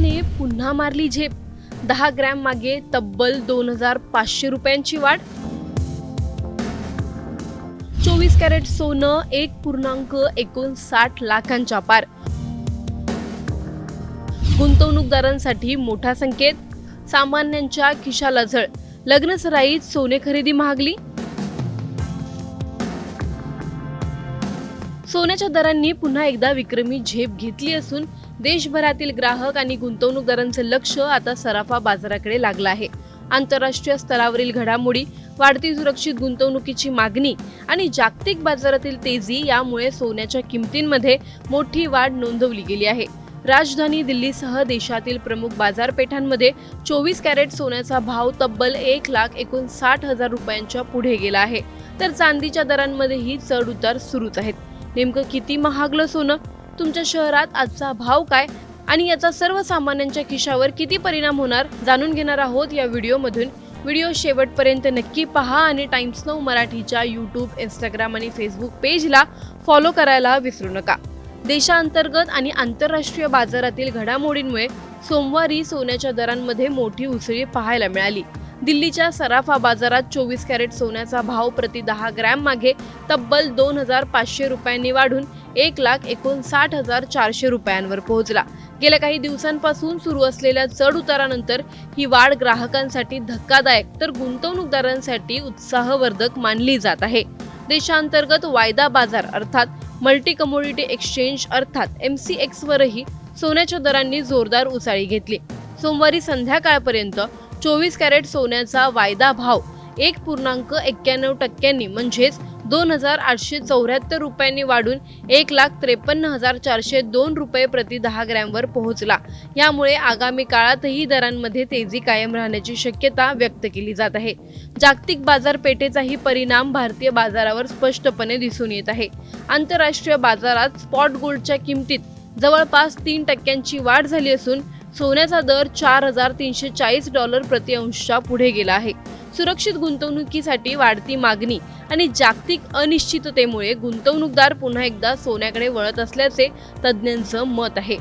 सोन्याने पुन्हा मारली झेप. 10 ग्रॅम मागे तब्बल 2500 रुपयांची वाढ. 24 कॅरेट सोनं 1.59 लाखांच्या पार. गुंतवणूकदारांसाठी मोठा संकेत. सामान्यांच्या खिशाला झळ. लग्नसराईत सोने खरेदी महागली. सोन्याच्या दरांनी पुन्हा एकदा विक्रमी झेप घेतली असून देशभरातील ग्राहक आणि गुंतवणूकदारांचं लक्ष आता सराफा बाजाराकडे लागलं आहे. आंतरराष्ट्रीय स्तरावरील घडामोडी, वाढती सुरक्षित गुंतवणुकीची मागणी आणि जागतिक बाजारातील तेजी यामुळे सोन्याच्या किमतींमध्ये मोठी वाढ नोंदवली गेली आहे. राजधानी दिल्लीसह देशातील प्रमुख बाजारपेठांमध्ये 24 कॅरेट सोन्याचा भाव तब्बल 1,59,000 रुपयांच्या पुढे गेला आहे. तर चांदीच्या दरांमध्येही चढ उतार सुरूच आहेत. नेमकं किती महागलं सोनं? तुमच्या शहरात आजचा भाव काय आणि याचा सर्वसामान्यांच्या खिशावर किती परिणाम होणार जाणून घेणार आहोत या व्हिडिओमधून. व्हिडिओ शेवटपर्यंत नक्की पहा आणि टाइम्स नाऊ मराठीच्या यूट्यूब, इंस्टाग्राम आणि फेसबुक पेजला फॉलो करायला विसरू नका. देशांतर्गत आणि आंतरराष्ट्रीय बाजारातील घडामोडींमुळे सोमवारी सोन्याच्या दरांमध्ये मोठी उसळी पाहायला मिळाली. दिल्लीच्या सराफा बाजारात 24 कॅरेट सोन्याचा भाव प्रति 10 ग्रॅम मागे तब्बल 2500 रुपयांनी वाढून 1,59,400 रुपयांवर पोहोचला. गेल्या काही दिवसांपासून सुरू असलेल्या चढ उतारानंतर ही वाढ ग्राहकांसाठी धक्कादायक तर गुंतवणूकदारांसाठी उत्साहवर्धक मानली जात आहे. देशांतर्गत वायदा बाजार अर्थात मल्टी कमोडिटी एक्सचेंज अर्थात MCX वरही सोन्याच्या दरांनी जोरदार उसाळी घेतली. सोमवारी संध्याकाळपर्यंत 24 कॅरेट सोन्याचा वायदा भाव 1.91% म्हणजेच 2,874 रुपयांनी वाढून 1,53,402 रुपये प्रति 10 ग्रॅमवर पोहोचला. यामुळे आगामी काळातही दरांमध्ये तेजी कायम राहण्याची शक्यता व्यक्त केली जात आहे. जागतिक बाजारपेठेचाही परिणाम भारतीय बाजारावर स्पष्टपणे दिसून येत आहे. आंतरराष्ट्रीय बाजारात स्पॉट गोल्डच्या किमतीत जवळपास 3% वाढ झाली असून सोन्याचा दर $4,340 प्रति अंशच्या पुढे गेला आहे. सुरक्षित गुंतवणुकीसाठी वाढती मागणी आणि जागतिक अनिश्चिततेमुळे गुंतवणूकदार पुन्हा एकदा सोन्याकडे वळत असल्याचे तज्ज्ञांचं मत आहे.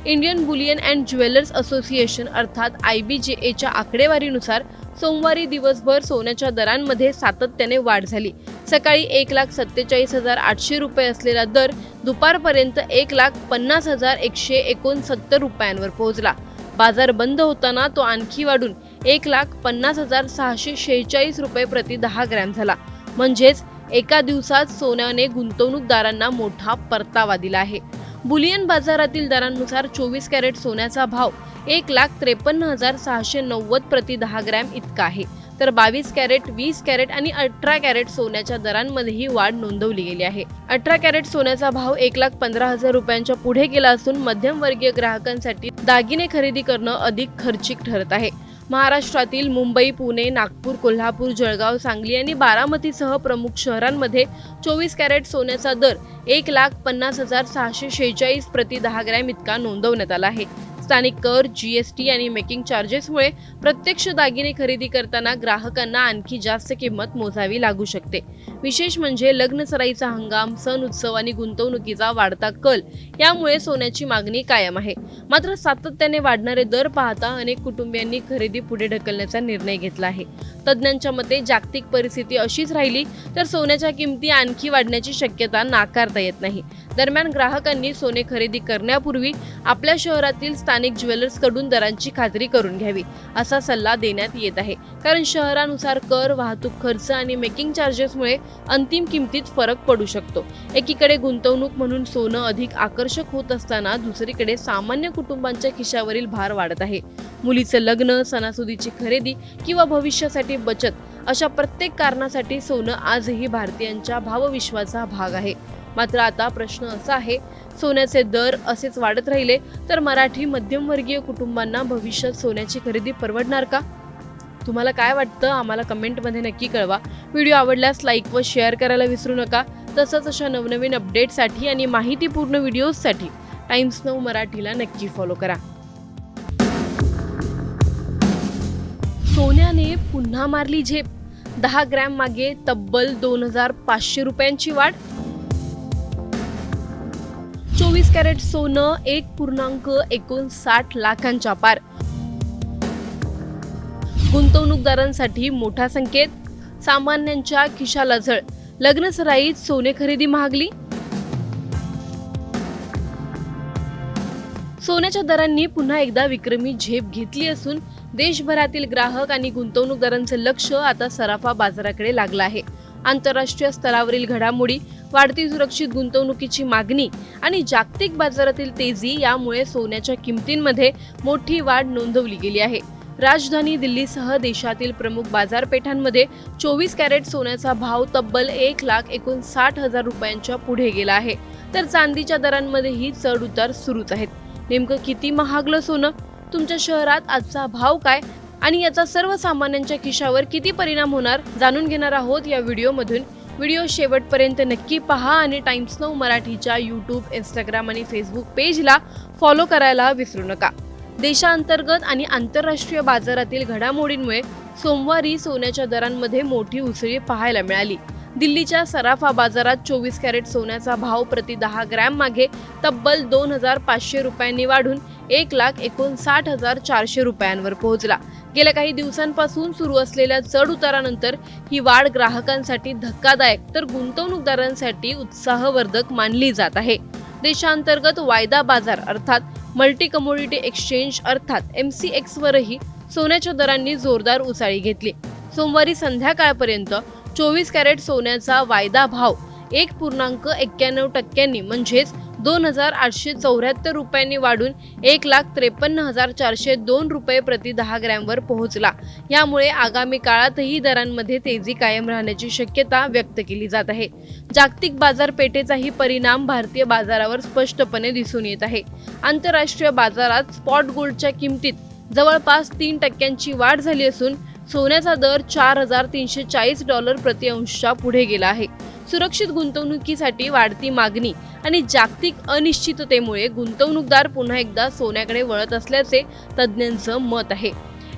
Indian Boolean and jewellers association अर्थात IBJAच्या आकडेवारीनुसार सोमवारी दिवसभर सोन्याच्या दरांमध्ये सातत्याने वाढ झाली. सकाळी 1,47,800 रुपये असलेला दर दुपारपर्यंत 1,50,169 रुपयांवर पोहोचला. बाजार बंद होताना तो आणखी वाढून 1,50,646 रुपये प्रति 10 ग्रॅम झाला. म्हणजेच एका दिवसात सोन्याने गुंतवणूकदारांना मोठा परतावा दिला आहे. बुलियन बाजारातील दरांनुसार 24 कॅरेट सोन्याचा भाव 1,53,690 प्रति 10 ग्रॅम इतका आहे. तर 22 कॅरेट, 20 कॅरेट आणि 18 कॅरेट सोन्याच्या दरांमध्येही वाढ नोंदवली गेली आहे. 18 कॅरेट सोन्याचा भाव 1,15,000 रुपयांच्या पुढे गेला असून मध्यमवर्गीय ग्राहकांसाठी दागिने खरेदी करणं अधिक खर्चिक ठरत आहे. महाराष्ट्रातील मुंबई, पुणे, नागपूर, कोल्हापूर, जळगाव, सांगली आणि बारामतीसह प्रमुख शहरांमध्ये 24 कॅरेट सोन्याचा दर 1,50,646 प्रति 10 ग्रॅम इतका नोंदवण्यात आला आहे. स्थानिक कर, GST आणि मेकिंग चार्जेसमुळे प्रत्यक्ष दागिने खरेदी करताना ग्राहकांना आणखी जास्त किंमत मोजावी लागू शकते. विशेष म्हणजे लग्नसराईचा हंगाम, सण उत्सव आणि गुंतवणुकीचा वाढता कल यामुळे सोन्याची मागणी कायम आहे. मात्र सातत्याने वाढणारे दर पाहता अनेक कुटुंबियांनी खरेदी पुढे ढकलण्याचा निर्णय घेतला आहे. तज्ज्ञांच्या मते जागतिक परिस्थिती अशीच राहिली तर सोन्याच्या किमती आणखी वाढण्याची शक्यता नाकारता येत नाही. दरम्यान ग्राहकांनी सोने खरेदी करण्यापूर्वी आपल्या शहरातील स्थानिक ज्वेलर्सकडून दरांची खात्री करून घ्यावी असा सल्ला देण्यात येत आहे. कारण शहरानुसार कर, वाहतूक खर्च आणि मेकिंग चार्जेसमुळे अंतिम किमतीत फरक पडू शकतो. एकीकडे गुंतवणूक म्हणून सोनं अधिक आकर्षक होत असताना दुसरीकडे सामान्य कुटुंबांच्या खिशावरील भार वाढत आहे. मुलीचं लग्न, सणासुदीची खरेदी किंवा भविष्यासाठी बचत अशा प्रत्येक कारणासाठी सोनं आजही भारतीयांच्या भावविश्वाचा भाग आहे. मात्र आता प्रश्न असा आहे, सोन्याचे दर असेच वाढत राहिले तर मराठी मध्यमवर्गीय कुटुंबांना भविष्यात सोन्याची खरेदी परवडणार का? तुम्हाला काय वाटतं आम्हाला कमेंटमध्ये नक्की कळवा. व्हिडिओ आवडल्यास लाईक व शेअर करायला विसरू नका. तसंच अशा नवनवीन अपडेट्ससाठी आणि माहितीपूर्ण व्हिडिओजसाठी टाइम्स नाऊ मराठीला नक्की फॉलो करा. सोन्याने पुन्हा मारली झेप. 10 ग्रॅम मागे तब्बल 2,500 रुपयांची वाढ. 24 कॅरेट सोनं 1.59 लाखांच्या पार. गुंतवणूकदारांसाठी मोठा संकेत, सामान्यांच्या खिशाला झळ. लग्नसराईत सोने खरेदी महागली. सोन्याच्या दरांनी पुन्हा एकदा विक्रमी झेप घेतली असून देशभरातील ग्राहक आणि गुंतवणूकदारांचं लक्ष आता सराफा बाजाराकडे लागलं आहे. आंतरराष्ट्रीय स्तरावरील घडामोडी, वाढती सुरक्षित गुंतवणुकीची मागणी आणि जागतिक बाजारातील तेजी यामुळे सोन्याच्या किमतींमध्ये मोठी वाढ नोंदवली गेली आहे. राजधानी दिल्लीसह देशातील प्रमुख बाजारपेठांमध्ये 24 कॅरेट सोन्याचा भाव तब्बल 1,59,000 रुपयांच्या पुढे गेला आहे. तर चांदीच्या दरांमध्येही चढ उतार सुरूच आहेत. नेमकं किती महागलं सोनं? तुमच्या शहरात आजचा भाव काय आणि याचा सर्वसामान्यांच्या खिशावर किती परिणाम होणार जाणून घेणार आहोत या व्हिडिओमधून. व्हिडिओ शेवटपर्यंत नक्की पहा आणि टाइम्स नाऊ मराठीच्या यूट्यूब, इंस्टाग्राम आणि फेसबुक पेजला फॉलो करायला विसरू नका. देशांतर्गत आणि आंतरराष्ट्रीय बाजारातील घडामोडींमुळे सोमवारी सोन्याच्या दरांमध्ये मोठी उसळी पाहायला मिळाली. दिल्लीच्या सराफा बाजारात 24 कॅरेट सोन्याचा भाव प्रति 10 ग्रॅम मागे तब्बल 2,500 रुपयांनी वाढून 1,59,400 रुपयांवर पोहोचला. गेल्या काही दिवसांपासून सुरू असलेल्या चढ उतारानंतर ही वाढ ग्राहकांसाठी धक्कादायक तर गुंतवणूकदारांसाठी उत्साहवर्धक मानली जात आहे. देशांतर्गत वायदा बाजार अर्थात मल्टी कमोडिटी एक्सचेंज अर्थात MCX वरही सोन्याच्या दरांनी जोरदार उसाळी घेतली. सोमवारी संध्याकाळपर्यंत 24 कॅरेट सोन्याचा वायदा भाव 1.91% म्हणजेच 2,874 रुपयांनी वाढून 1,53,402 रुपये प्रति 10 ग्रॅमवर पोहोचला. यामुळे आगामी काळातही दरांमध्ये तेजी कायम राहण्याची शक्यता व्यक्त केली जात आहे. जागतिक बाजारपेठेचाही परिणाम भारतीय बाजारावर स्पष्टपणे दिसून येत आहे. आंतरराष्ट्रीय बाजारात स्पॉट गोल्डच्या किमतीत जवळपास 3% वाढ झाली असून सोन्याचा दर $4,340 प्रति अंशच्या पुढे गेला आहे. सुरक्षित गुंतवणुकीसाठी वाढती मागणी आणि जागतिक अनिश्चिततेमुळे गुंतवणूकदार पुन्हा एकदा सोन्याकडे वळत असल्याचे तज्ज्ञांचं मत आहे.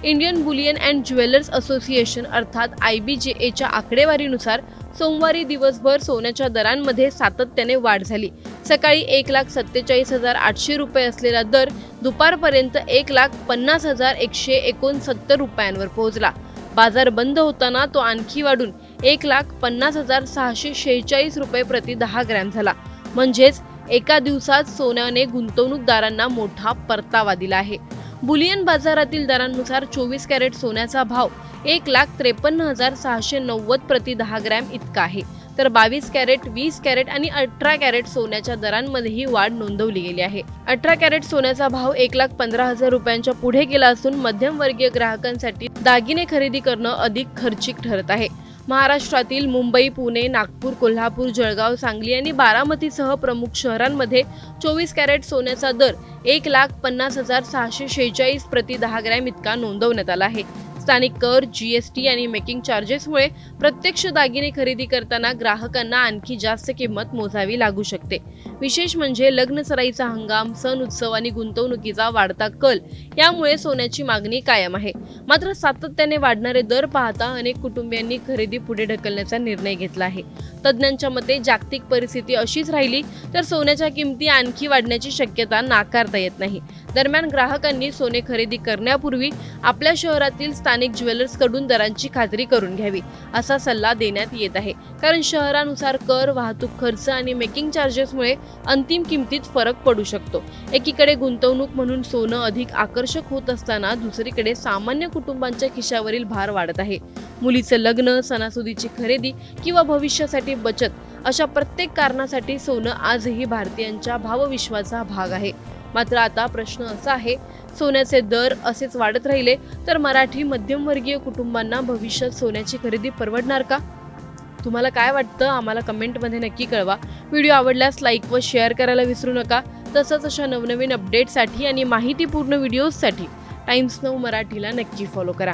Indian Boolean and jewellers association अर्थात IBJAच्या आकडेवारीनुसार सोमवारी दिवसभर सोन्याच्या दरांमध्ये सातत्याने वाढ झाली. सकाळी 1,47,800 रुपये असलेला दर दुपारपर्यंत 1,50,169 रुपयांवर पोहोचला. बाजार बंद होताना तो आणखी वाढून 1,50,646 रुपये प्रति 10 ग्रॅम झाला. म्हणजेच एका दिवसात सोन्याने गुंतवणूकदारांना मोठा परतावा दिला आहे. बुलियन बाजारातील दरांनुसार 24 कॅरेट सोन्याचा भाव 1,53,690 प्रति 10 ग्रॅम इतका आहे. तर 22 कॅरेट, 20 कॅरेट आणि 18 कॅरेट सोन्याच्या दरांमध्येही वाढ नोंदवली गेली आहे. 18 कॅरेट सोन्याचा भाव 1,15,000 रुपयांच्या पुढे गेला असून मध्यमवर्गीय ग्राहकांसाठी दागिने खरेदी करणं अधिक खर्चिक ठरत आहे. महाराष्ट्रातील मुंबई, पुणे, नागपूर, कोल्हापूर, जळगाव, सांगली आणि बारामतीसह प्रमुख शहरांमध्ये 24 कॅरेट सोन्याचा दर 1,50,646 प्रति 10 ग्रॅम इतका नोंदवण्यात आला आहे. स्थानिक कर, GST आणि मेकिंग चार्जेसमुळे प्रत्यक्ष दागिने खरेदी करताना ग्राहकांना आणखी जास्त किंमत मोजावी लागू शकते. विशेष म्हणजे लग्नसराईचा हंगाम, सण उत्सव आणि गुंतवणुकीचा वाढता कल यामुळे सोन्याची मागणी कायम आहे. मात्र सातत्याने वाढणारे दर पाहता अनेक कुटुंबियांनी खरेदी पुढे ढकलण्याचा निर्णय घेतला आहे. तज्ज्ञांच्या मते जागतिक परिस्थिती अशीच राहिली तर सोन्याच्या किमती आणखी वाढण्याची शक्यता नाकारता येत नाही. दरम्यान ग्राहकांनी सोने खरेदी करण्यापूर्वी आपल्या शहरातील स्थानिक ज्वेलर्सकडून दरांची खात्री करून घ्यावी असा सल्ला देण्यात येत आहे. कारण शहरानुसार कर, वाहतूक खर्च आणि मेकिंग चार्जेसमुळे अंतिम किमतीत फरक पडू शकतो. एकीकडे गुंतवणूक म्हणून सोनं अधिक आकर्षक होत असताना दुसरीकडे सामान्य कुटुंबांच्या खिशावरील भार वाढत आहे. मुलीचं लग्न, सणासुदीची खरेदी किंवा भविष्यासाठी बचत अशा प्रत्येक कारणासाठी सोनं आजही भारतीयांच्या भावविश्वाचा भाग आहे. मात्र आता प्रश्न असा आहे, सोन्याचे दर असेच वाढत राहिले तर मराठी मध्यमवर्गीय कुटुंबांना भविष्यात सोन्याची खरेदी परवडणार का? तुम्हाला काय वाटतं आम्हाला कमेंटमध्ये नक्की कळवा. व्हिडिओ आवडल्यास लाईक व शेअर करायला विसरू नका. तसंच अशा नवनवीन अपडेटसाठी आणि माहितीपूर्ण व्हिडिओजसाठी टाइम्स नाऊ मराठीला नक्की फॉलो करा.